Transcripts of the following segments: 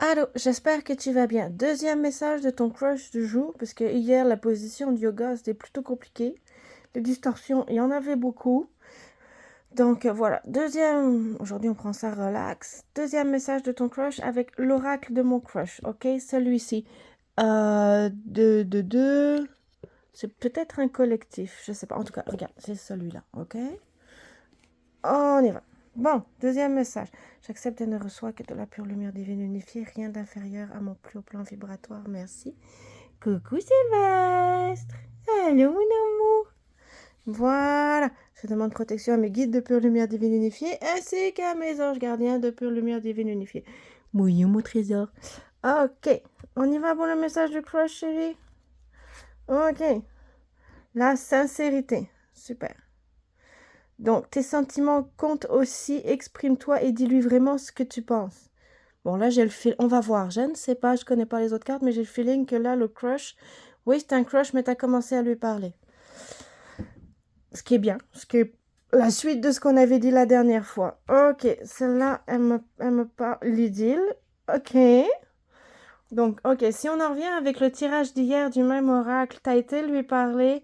Allô, j'espère que tu vas bien. Deuxième message de ton crush du jour, parce que hier, la position de yoga, c'était plutôt compliqué. Les distorsions, il y en avait beaucoup. Donc voilà, aujourd'hui on prend ça relax. Deuxième message de ton crush avec l'oracle de mon crush, ok? Celui-ci. C'est peut-être un collectif, je sais pas. En tout cas, regarde, c'est celui-là, ok? On y va. Bon, deuxième message. J'accepte et ne reçois que de la pure lumière divine unifiée, rien d'inférieur à mon plus haut plan vibratoire, merci. Coucou Sylvestre. Allô mon amour. Voilà, je demande protection à mes guides de pure lumière divine unifiée, ainsi qu'à mes anges gardiens de pure lumière divine unifiée. Mouillou mon trésor. Ok, on y va pour le message de crush chérie. Ok, la sincérité, super. Donc, tes sentiments comptent aussi, exprime-toi et dis-lui vraiment ce que tu penses. Bon, là, j'ai le feel. On va voir. Je ne sais pas, je connais pas les autres cartes, mais j'ai le feeling que là, le crush, oui, c'est un crush, mais tu as commencé à lui parler. Ce qui est bien, ce qui est la suite de ce qu'on avait dit la dernière fois. Ok, celle-là, elle me parle. L'idylle. Ok. Donc, ok, si on en revient avec le tirage d'hier du même oracle, tu as été lui parler.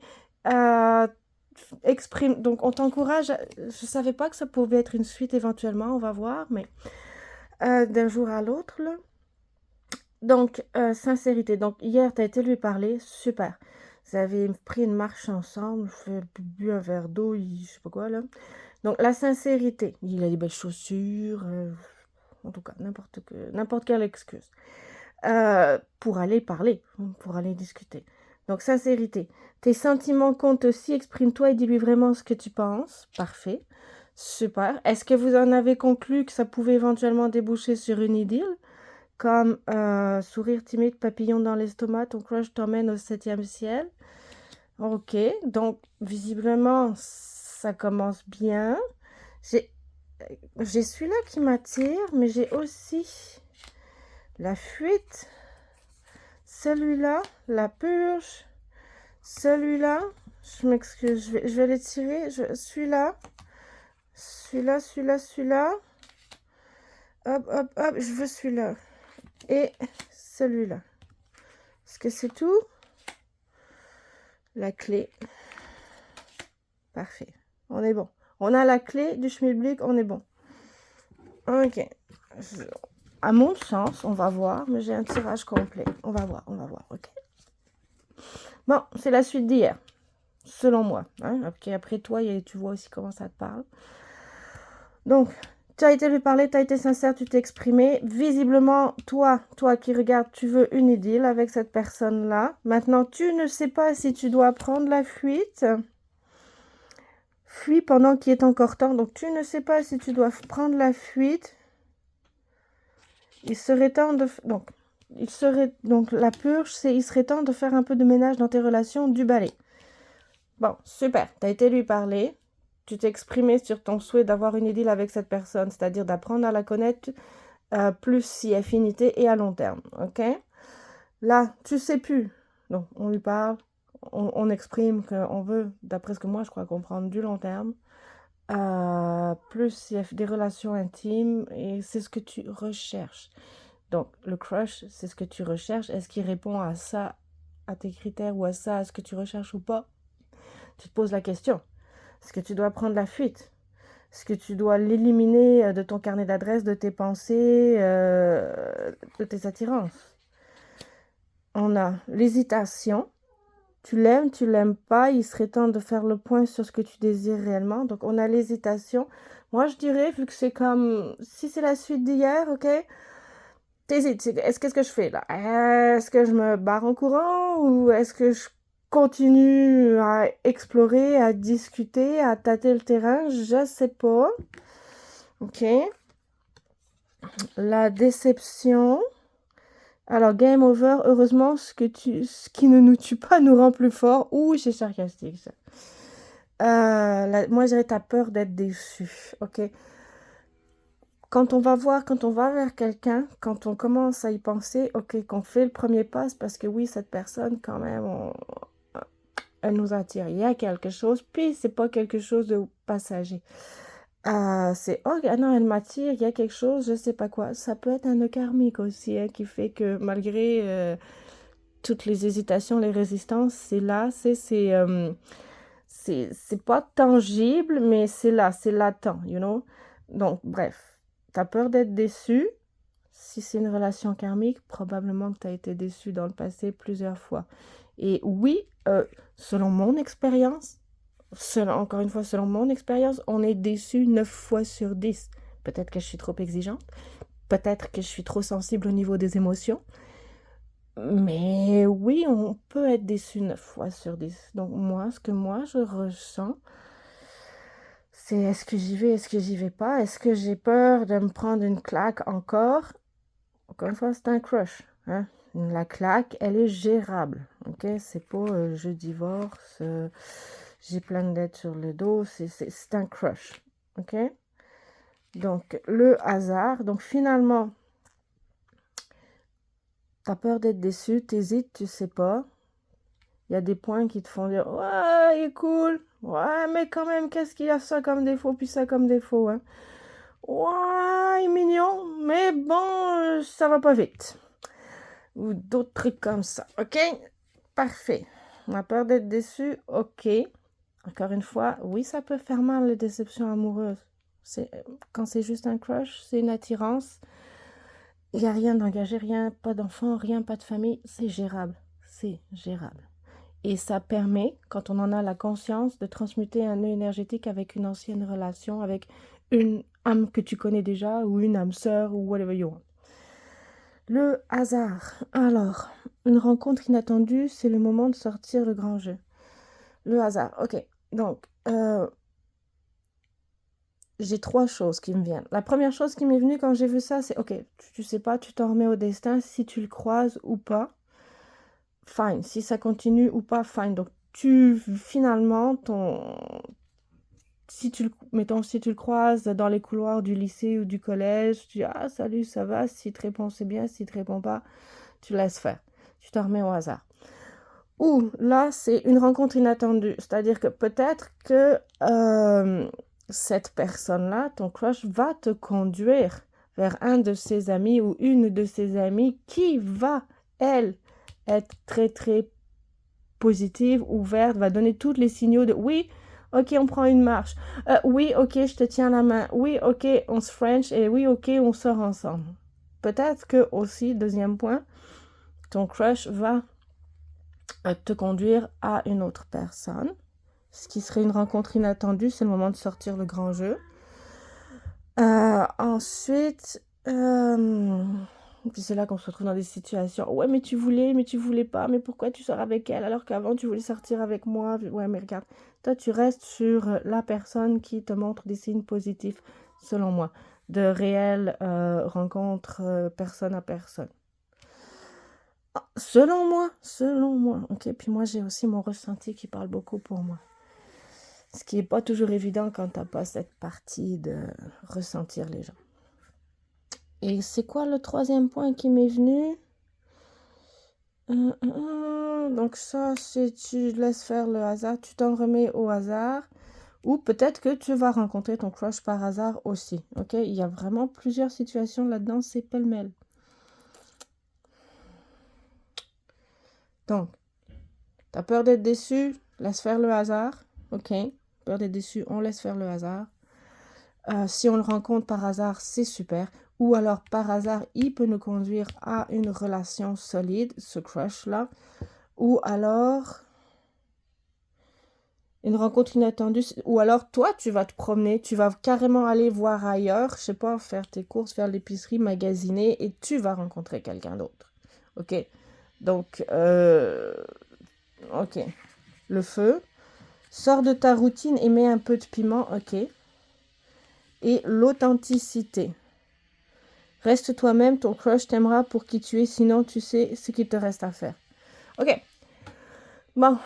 Exprime. Donc, on t'encourage. Je savais pas que ça pouvait être une suite éventuellement, on va voir, mais d'un jour à l'autre, là. Donc, sincérité. Donc, hier, tu as été lui parler. Super. Vous avez pris une marche ensemble, bu un verre d'eau, je sais pas quoi, là. Donc, la sincérité. Il a des belles chaussures. En tout cas, n'importe quelle excuse. Pour aller parler, pour aller discuter. Donc, sincérité. Tes sentiments comptent aussi, exprime-toi et dis-lui vraiment ce que tu penses. Parfait. Super. Est-ce que vous en avez conclu que ça pouvait éventuellement déboucher sur une idylle? Comme sourire timide, papillon dans l'estomac, ton crush t'emmène au 7e ciel. Ok, donc visiblement, ça commence bien. J'ai celui-là qui m'attire, mais j'ai aussi la fuite. Celui-là, la purge. Celui-là, je m'excuse, je vais les tirer. Celui-là, celui-là. Hop, hop, hop, je veux celui-là. Et celui-là. Est-ce que c'est tout? La clé. Parfait. On est bon. On a la clé du schmilblick, on est bon. Ok. À mon sens, on va voir, mais j'ai un tirage complet. On va voir, ok. Bon, c'est la suite d'hier, selon moi. Hein? Après toi, tu vois aussi comment ça te parle. Donc, tu as été lui parler, tu as été sincère, tu t'es exprimé. Visiblement, toi qui regardes, tu veux une idylle avec cette personne-là. Maintenant, tu ne sais pas si tu dois prendre la fuite. Fuis pendant qu'il est encore temps. Donc, tu ne sais pas si tu dois prendre la fuite. Il serait temps de... Donc, la purge, il serait temps de faire un peu de ménage dans tes relations, du balai. Bon, super. Tu as été lui parler. Tu t'es exprimé sur ton souhait d'avoir une idylle avec cette personne, c'est-à-dire d'apprendre à la connaître plus si affinité et à long terme. Ok? Là, tu sais plus. Donc, on lui parle. On exprime qu'on veut, d'après ce que moi je crois comprendre, du long terme. Plus il y a des relations intimes et c'est ce que tu recherches. Donc, le crush, c'est ce que tu recherches. Est-ce qu'il répond à ça, à tes critères ou à ça, à ce que tu recherches ou pas? Tu te poses la question. Est-ce que tu dois prendre la fuite? Est-ce que tu dois l'éliminer de ton carnet d'adresses, de tes pensées, de tes attirances? On a l'hésitation. Tu l'aimes pas, il serait temps de faire le point sur ce que tu désires réellement. Donc, on a l'hésitation. Moi, je dirais, vu que c'est comme... Si c'est la suite d'hier, ok? T'hésites. Qu'est-ce que je fais, là? Est-ce que je me barre en courant ou est-ce que je continue à explorer, à discuter, à tâter le terrain? Je sais pas. Ok. La déception. Alors, game over, heureusement, ce qui ne nous tue pas nous rend plus forts. Ouh, c'est sarcastique, ça. Moi, je dirais, t'as peur d'être déçu, ok? Quand on va vers quelqu'un, quand on commence à y penser, ok, qu'on fait le premier pas, c'est parce que oui, cette personne, quand même, elle nous attire. Il y a quelque chose, puis c'est pas quelque chose de passager. c'est oh ah non, elle m'attire, il y a quelque chose, je sais pas quoi. Ça peut être un nœud karmique aussi, hein, qui fait que malgré toutes les hésitations, les résistances, c'est là, c'est pas tangible, mais c'est là, c'est latent, you know. Donc, bref, t'as peur d'être déçu. Si c'est une relation karmique, probablement que tu as été déçu dans le passé plusieurs fois. Et oui, selon mon expérience, encore une fois, selon mon expérience, on est déçu 9 fois sur 10. Peut-être que je suis trop exigeante, peut-être que je suis trop sensible au niveau des émotions, mais oui, on peut être déçu 9 fois sur 10. Donc moi, ce que moi je ressens, c'est est-ce que j'y vais, est-ce que j'y vais pas, est-ce que j'ai peur de me prendre une claque encore? Encore une fois, c'est un crush, hein. La claque, elle est gérable, ok? C'est pas je divorce, j'ai plein de dettes sur le dos, c'est un crush, ok? Donc, le hasard, donc finalement, t'as peur d'être déçu, t'hésites, tu sais pas. Il y a des points qui te font dire, ouais, il est cool, ouais, mais quand même, qu'est-ce qu'il y a ça comme défaut, puis ça comme défaut, hein? Ouais, il est mignon, mais bon, ça va pas vite. Ou d'autres trucs comme ça, ok? Parfait. On a peur d'être déçu, ok. Encore une fois, oui, ça peut faire mal les déceptions amoureuses. Quand c'est juste un crush, c'est une attirance. Il n'y a rien d'engagé, rien, pas d'enfant, rien, pas de famille. C'est gérable. C'est gérable. Et ça permet, quand on en a la conscience, de transmuter un nœud énergétique avec une ancienne relation, avec une âme que tu connais déjà, ou une âme sœur, ou whatever you want. Le hasard. Alors, une rencontre inattendue, c'est le moment de sortir le grand jeu. Le hasard, ok. Donc, j'ai 3 choses qui me viennent. La première chose qui m'est venue quand j'ai vu ça, c'est, ok, tu sais pas, tu t'en remets au destin, si tu le croises ou pas, fine. Si ça continue ou pas, fine. Donc, finalement, mettons, si tu le croises dans les couloirs du lycée ou du collège, tu dis, ah, salut, ça va, s'il te répond, c'est bien, s'il te répond pas, tu laisses faire. Tu t'en remets au hasard. Ou là, c'est une rencontre inattendue. C'est-à-dire que peut-être que cette personne-là, ton crush, va te conduire vers un de ses amis ou une de ses amies qui va, elle, être très, très positive, ouverte, va donner tous les signaux de oui, ok, on prend une marche. Oui, ok, je te tiens la main. Oui, ok, on se French. Et oui, ok, on sort ensemble. Peut-être que aussi, deuxième point, ton crush va te conduire à une autre personne. Ce qui serait une rencontre inattendue, c'est le moment de sortir le grand jeu. Ensuite, puis c'est là qu'on se retrouve dans des situations. Ouais, mais tu voulais pas, mais pourquoi tu sors avec elle alors qu'avant tu voulais sortir avec moi? Ouais, mais regarde, toi tu restes sur la personne qui te montre des signes positifs, selon moi, de réelles rencontres personne à personne. Selon moi, ok. Puis moi j'ai aussi mon ressenti qui parle beaucoup pour moi. Ce qui n'est pas toujours évident quand tu n'as pas cette partie de ressentir les gens. Et c'est quoi le troisième point qui m'est venu? Donc ça, c'est tu laisses faire le hasard, tu t'en remets au hasard. Ou peut-être que tu vas rencontrer ton crush par hasard aussi. Ok, il y a vraiment plusieurs situations là-dedans, c'est pêle-mêle. Donc, t'as peur d'être déçu, laisse faire le hasard. Ok, peur d'être déçu, on laisse faire le hasard. Si on le rencontre par hasard, c'est super. Ou alors, par hasard, il peut nous conduire à une relation solide, ce crush-là. Ou alors, une rencontre inattendue. Ou alors, toi, tu vas te promener, tu vas carrément aller voir ailleurs, je sais pas, faire tes courses, faire l'épicerie, magasiner, et tu vas rencontrer quelqu'un d'autre. Ok? Donc, ok. Le feu. Sors de ta routine et mets un peu de piment, ok. Et l'authenticité. Reste toi-même, ton crush t'aimera pour qui tu es, sinon tu sais ce qu'il te reste à faire. Ok. Bon,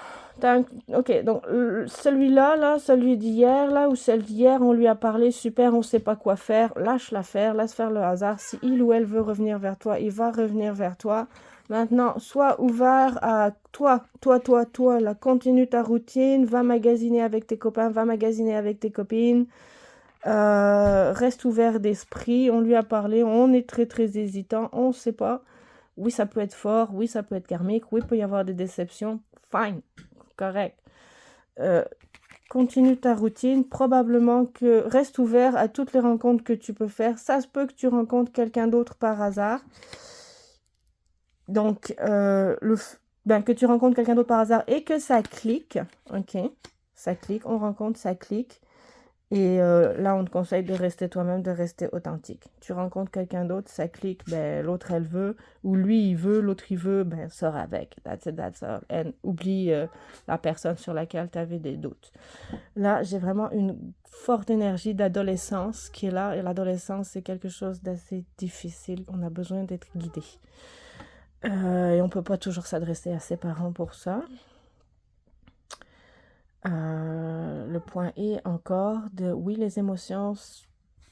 ok, donc celui-là, celui d'hier, là, ou celle d'hier, on lui a parlé, super, on sait pas quoi faire, lâche l'affaire, laisse faire le hasard. Si il ou elle veut revenir vers toi, il va revenir vers toi. Maintenant, sois ouvert à toi, là, continue ta routine, va magasiner avec tes copains, va magasiner avec tes copines. Reste ouvert d'esprit. On lui a parlé, on est très très hésitant, on ne sait pas. Oui, ça peut être fort, oui, ça peut être karmique, oui, il peut y avoir des déceptions. Fine, correct. Continue ta routine. Probablement que reste ouvert à toutes les rencontres que tu peux faire. Ça se peut que tu rencontres quelqu'un d'autre par hasard. Donc, que tu rencontres quelqu'un d'autre par hasard et que ça clique. Ok, ça clique, on rencontre, ça clique. Et là, on te conseille de rester toi-même, de rester authentique. Tu rencontres quelqu'un d'autre, ça clique, ben, l'autre, elle veut, ou lui, il veut, l'autre, il veut, ben, sors avec. That's it, that's all. And oublie la personne sur laquelle tu avais des doutes. Là, j'ai vraiment une forte énergie d'adolescence qui est là. Et l'adolescence, c'est quelque chose d'assez difficile. On a besoin d'être guidé. Et on ne peut pas toujours s'adresser à ses parents pour ça. Le point est encore de oui, les émotions,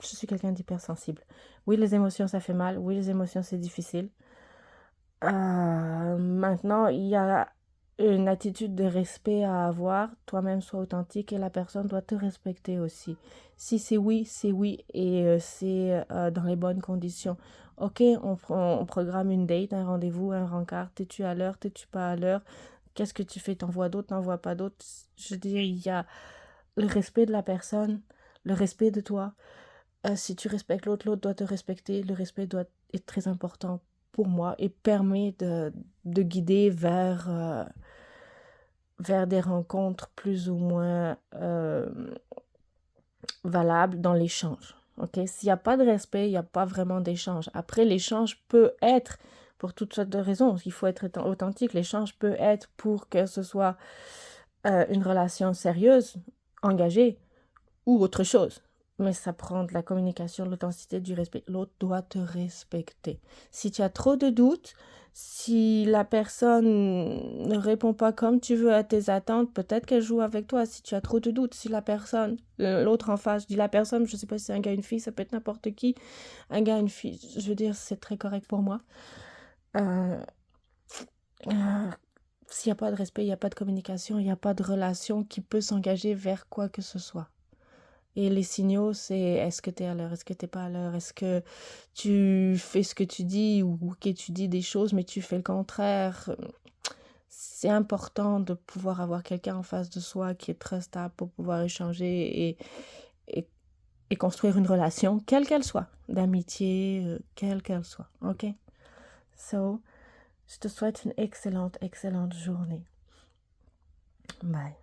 je suis quelqu'un d'hypersensible. Oui, les émotions, ça fait mal. Oui, les émotions, c'est difficile. Maintenant, il y a une attitude de respect à avoir. Toi-même, sois authentique et la personne doit te respecter aussi. Si c'est oui, c'est oui et c'est dans les bonnes conditions. Ok, on programme une date, un rendez-vous, un rencard. T'es-tu à l'heure, t'es-tu pas à l'heure? Qu'est-ce que tu fais? T'envoies d'autres, t'envoies pas d'autres? Je veux dire, il y a le respect de la personne, le respect de toi. Si tu respectes l'autre, l'autre doit te respecter. Le respect doit être très important pour moi et permet de guider vers des rencontres plus ou moins valables dans l'échange. Okay? S'il n'y a pas de respect, il n'y a pas vraiment d'échange. Après, l'échange peut être pour toutes sortes de raisons. Il faut être authentique. L'échange peut être pour que ce soit une relation sérieuse, engagée ou autre chose. Mais ça prend de la communication, de l'authenticité, du respect. L'autre doit te respecter. Si tu as trop de doutes, si la personne ne répond pas comme tu veux à tes attentes, peut-être qu'elle joue avec toi. Si tu as trop de doutes, si la personne, l'autre en face, je dis la personne, je ne sais pas si c'est un gars, une fille, ça peut être n'importe qui. Un gars, une fille, je veux dire, c'est très correct pour moi. S'il n'y a pas de respect, il n'y a pas de communication, il n'y a pas de relation qui peut s'engager vers quoi que ce soit. Et les signaux, c'est est-ce que tu es à l'heure, est-ce que tu n'es pas à l'heure, est-ce que tu fais ce que tu dis ou que tu dis des choses mais tu fais le contraire. C'est important de pouvoir avoir quelqu'un en face de soi qui est très stable pour pouvoir échanger et construire une relation, quelle qu'elle soit, d'amitié, quelle qu'elle soit. Ok? So, je te souhaite une excellente, excellente journée. Bye.